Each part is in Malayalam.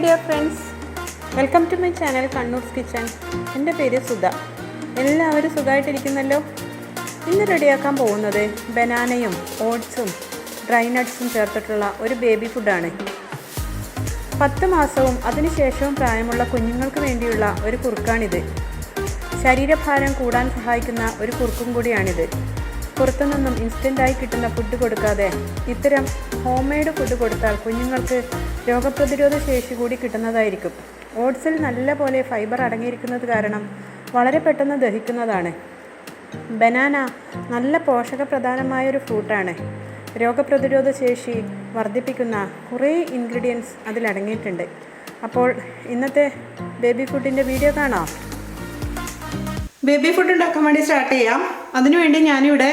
dear friends, welcome to my channel Kannur's Kitchen. എൻ്റെ പേര് സുധ. എല്ലാവരും സുഖമായിട്ടിരിക്കുന്നല്ലോ. ഇന്ന് റെഡിയാക്കാൻ പോകുന്നത് ബനാനയും ഓട്സും ഡ്രൈ നട്ട്സും ചേർത്തിട്ടുള്ള ഒരു ബേബി ഫുഡാണ്. 10 മാസവും അതിനുശേഷവും പ്രായമുള്ള കുഞ്ഞുങ്ങൾക്ക് വേണ്ടിയുള്ള ഒരു കുറുക്കാണിത്. ശരീരഭാരം കൂടാൻ സഹായിക്കുന്ന ഒരു കുറുക്കും കൂടിയാണിത്. പുറത്തുനിന്നും ഇൻസ്റ്റൻ്റായി കിട്ടുന്ന ഫുഡ് കൊടുക്കാതെ ഇത്തരം ഹോം മെയ്ഡ് ഫുഡ് കൊടുത്താൽ കുഞ്ഞുങ്ങൾക്ക് രോഗപ്രതിരോധ ശേഷി കൂടി കിട്ടുന്നതായിരിക്കും. ഓട്സിൽ നല്ല പോലെ ഫൈബർ അടങ്ങിയിരിക്കുന്നത് കാരണം വളരെ പെട്ടെന്ന് ദഹിക്കുന്നതാണ്. ബനാന നല്ല പോഷകപ്രധാനമായൊരു ഫ്രൂട്ടാണ്. രോഗപ്രതിരോധ ശേഷി വർദ്ധിപ്പിക്കുന്ന കുറേ ഇൻഗ്രീഡിയൻസ് അതിലടങ്ങിയിട്ടുണ്ട്. അപ്പോൾ ഇന്നത്തെ ബേബി ഫുഡിൻ്റെ വീഡിയോ കാണാം. ബേബി ഫുഡ് ഉണ്ടാക്കാൻ വേണ്ടി സ്റ്റാർട്ട് ചെയ്യാം. അതിനുവേണ്ടി ഞാനിവിടെ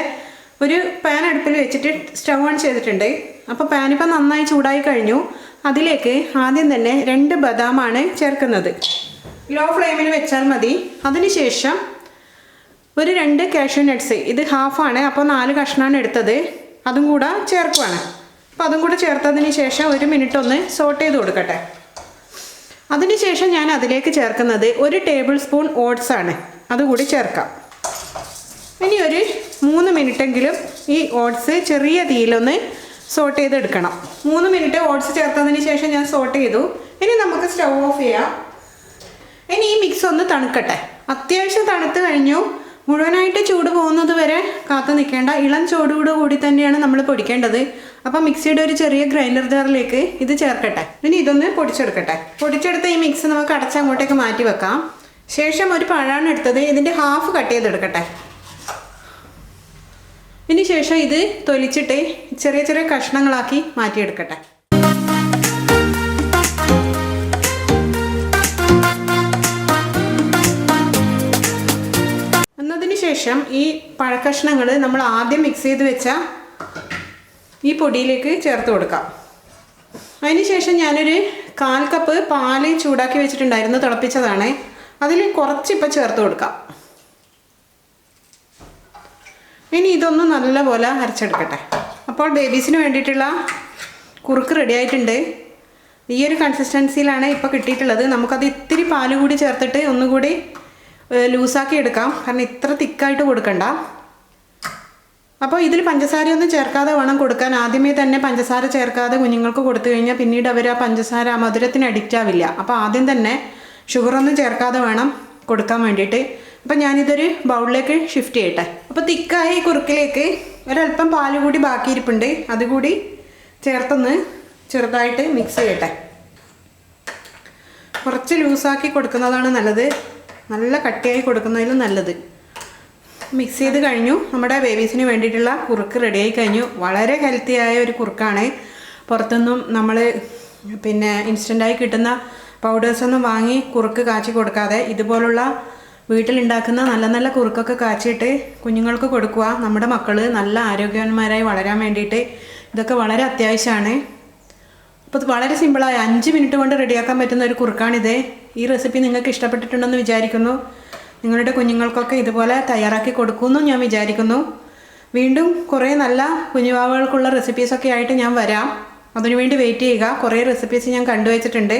ഒരു പാൻ അടുപ്പിൽ വെച്ചിട്ട് സ്റ്റവ് ഓൺ ചെയ്തിട്ടുണ്ട്. അപ്പോൾ പാൻ ഇപ്പോൾ നന്നായി ചൂടായി കഴിഞ്ഞു. അതിലേക്ക് ആദ്യം തന്നെ 2 ബദാമാണ് ചേർക്കുന്നത്. ലോ ഫ്ലെയിമിൽ വെച്ചാൽ മതി. അതിനുശേഷം ഒരു 2 കാഷ്യൂ നട്ട്സ്, ഇത് ഹാഫാണ്, അപ്പോൾ 4 കഷ്ണമാണ് എടുത്തത്, അതും കൂടെ ചേർക്കുവാണ്. അപ്പോൾ അതും കൂടെ ചേർത്തതിന് ശേഷം 1 മിനിറ്റ് ഒന്ന് സോട്ട് ചെയ്ത് കൊടുക്കട്ടെ. അതിനുശേഷം ഞാൻ അതിലേക്ക് ചേർക്കുന്നത് 1 ടേബിൾ സ്പൂൺ ഓട്സ് ആണ്, അതുകൂടി ചേർക്കാം. ഇനി ഒരു 3 മിനിറ്റെങ്കിലും ഈ ഓട്സ് ചെറിയ തീയിലൊന്ന് സോട്ട് ചെയ്തെടുക്കണം. 3 മിനിറ്റ് ഓട്സ് ചേർത്തതിന് ശേഷം ഞാൻ സോട്ട് ചെയ്തു. ഇനി നമുക്ക് സ്റ്റൗ ഓഫ് ചെയ്യാം. ഇനി ഈ മിക്സ് ഒന്ന് തണുക്കട്ടെ. അത്യാവശ്യം തണുത്ത് കഴിഞ്ഞു. മുഴുവനായിട്ട് ചൂട് പോകുന്നത് വരെ കാത്തു നിൽക്കേണ്ട, ഇളം ചൂടോട് കൂടി തന്നെയാണ് നമ്മൾ പൊടിക്കേണ്ടത്. അപ്പോൾ മിക്സിയുടെ ഒരു ചെറിയ ഗ്രൈൻഡർ ജാറിലേക്ക് ഇത് ചേർക്കട്ടെ. ഇനി ഇതൊന്ന് പൊടിച്ചെടുക്കട്ടെ. പൊടിച്ചെടുത്ത ഈ മിക്സ് നമുക്ക് അടച്ച് അങ്ങോട്ടേക്ക് മാറ്റി വെക്കാം. ശേഷം ഒരു പഴമാണ് എടുത്തത്, ഇതിൻ്റെ ഹാഫ് കട്ട് ചെയ്തെടുക്കട്ടെ. ഇനി ശേഷം ഇത് തൊലിച്ചിട്ട് ചെറിയ ചെറിയ കഷ്ണങ്ങളാക്കി മാറ്റിയെടുക്കട്ടെ. എന്നതിന് ശേഷം ഈ പഴക്കഷ്ണങ്ങൾ നമ്മൾ ആദ്യം മിക്സ് ചെയ്ത് വെച്ച ഈ പൊടിയിലേക്ക് ചേർത്ത് കൊടുക്കാം. അതിനുശേഷം ഞാനൊരു 1/4 കപ്പ് പാല് ചൂടാക്കി വെച്ചിട്ടുണ്ടായിരുന്നു, തിളപ്പിച്ചതാണ്. അതിൽ കുറച്ചിപ്പോൾ ചേർത്ത് കൊടുക്കാം. ഇനി ഇതൊന്ന് നല്ലപോലെ അരച്ചെടുക്കട്ടെ. അപ്പോൾ ബേബീസിന് വേണ്ടിയിട്ടുള്ള കുറുക്ക് റെഡി ആയിട്ടുണ്ട്. ഈ ഒരു കൺസിസ്റ്റൻസിയിലാണ് ഇപ്പോൾ കിട്ടിയിട്ടുള്ളത്. നമുക്കത് ഇത്തിരി പാല് കൂടി ചേർത്തിട്ട് ഒന്നുകൂടി ലൂസാക്കി എടുക്കാം, കാരണം ഇത്ര തിക്കായിട്ട് കൊടുക്കണ്ട. അപ്പോൾ ഇതിൽ പഞ്ചസാരയൊന്നും ചേർക്കാതെ വേണം കൊടുക്കാൻ. ആദ്യമേ തന്നെ പഞ്ചസാര ചേർക്കാതെ കുഞ്ഞുങ്ങൾക്ക് കൊടുത്തു കഴിഞ്ഞാൽ പിന്നീട് അവർ ആ പഞ്ചസാര മധുരത്തിന് അഡിക്റ്റ് ആവില്ല. അപ്പോൾ ആദ്യം തന്നെ ഷുഗറൊന്നും ചേർക്കാതെ വേണം കൊടുക്കാൻ വേണ്ടിയിട്ട്. അപ്പോൾ ഞാനിതൊരു ബൗളിലേക്ക് ഷിഫ്റ്റ് ചെയ്യട്ടെ. അപ്പോൾ തിക്കായ ഈ കുറുക്കിലേക്ക് ഒരല്പം പാല് കൂടി ബാക്കിയിരിപ്പുണ്ട്, അതുകൂടി ചേർത്തൊന്ന് ചെറുതായിട്ട് മിക്സ് ചെയ്യട്ടെ. കുറച്ച് ലൂസാക്കി കൊടുക്കുന്നതാണ് നല്ലത്, നല്ല കട്ടിയായി കൊടുക്കുന്നതിലും നല്ലത്. മിക്സ് ചെയ്ത് കഴിഞ്ഞു. നമ്മുടെ ബേബീസിന് വേണ്ടിയിട്ടുള്ള കുറുക്ക് റെഡിയായി കഴിഞ്ഞു. വളരെ ഹെൽത്തിയായ ഒരു കുറുക്കാണ്. പുറത്തൊന്നും നമ്മൾ ഇൻസ്റ്റൻ്റായി കിട്ടുന്ന പൗഡേഴ്സൊന്നും വാങ്ങി കുറുക്ക് കാച്ചി കൊടുക്കാതെ ഇതുപോലുള്ള വീട്ടിലുണ്ടാക്കുന്ന നല്ല നല്ല കുറുക്കൊക്കെ കാച്ചിട്ട് കുഞ്ഞുങ്ങൾക്ക് കൊടുക്കുക. നമ്മുടെ മക്കൾ നല്ല ആരോഗ്യവാന്മാരായി വളരാൻ വേണ്ടിയിട്ട് ഇതൊക്കെ വളരെ അത്യാവശ്യമാണ്. അപ്പോൾ വളരെ സിമ്പിളായ 5 മിനിറ്റ് കൊണ്ട് റെഡിയാക്കാൻ പറ്റുന്ന ഒരു കുറുക്കാണിത്. ഈ റെസിപ്പി നിങ്ങൾക്ക് ഇഷ്ടപ്പെട്ടിട്ടുണ്ടെന്ന് വിചാരിക്കുന്നു. നിങ്ങളുടെ കുഞ്ഞുങ്ങൾക്കൊക്കെ ഇതുപോലെ തയ്യാറാക്കി കൊടുക്കുമെന്നും ഞാൻ വിചാരിക്കുന്നു. വീണ്ടും കുറേ നല്ല കുഞ്ഞുവാവകൾക്കുള്ള റെസിപ്പീസൊക്കെ ആയിട്ട് ഞാൻ വരാം. അതിനുവേണ്ടി വെയിറ്റ് ചെയ്യുക. കുറേ റെസിപ്പീസ് ഞാൻ കണ്ടുവച്ചിട്ടുണ്ട്,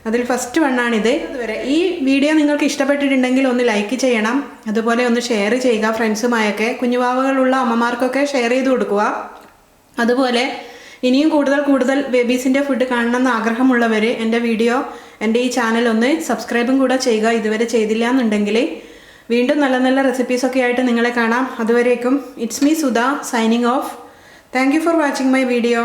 അതിൽ ഫസ്റ്റ് വണ്ണാണിത്. അതുവരെ ഈ വീഡിയോ നിങ്ങൾക്ക് ഇഷ്ടപ്പെട്ടിട്ടുണ്ടെങ്കിൽ ഒന്ന് ലൈക്ക് ചെയ്യണം, അതുപോലെ ഒന്ന് ഷെയർ ചെയ്യുക ഫ്രണ്ട്സുമായൊക്കെ. കുഞ്ഞുവാവകളുള്ള അമ്മമാർക്കൊക്കെ ഷെയർ ചെയ്ത് കൊടുക്കുക. അതുപോലെ ഇനിയും കൂടുതൽ ബേബീസിൻ്റെ ഫുഡ് കാണണമെന്ന് ആഗ്രഹമുള്ളവർ എൻ്റെ വീഡിയോ, എൻ്റെ ഈ ചാനൽ ഒന്ന് സബ്സ്ക്രൈബും കൂടെ ചെയ്യുക, ഇതുവരെ ചെയ്തില്ല എന്നുണ്ടെങ്കിൽ. വീണ്ടും നല്ല നല്ല റെസിപ്പീസൊക്കെ ആയിട്ട് നിങ്ങളെ കാണാം. അതുവരേക്കും it's me Sudha signing off. Thank you for watching my video.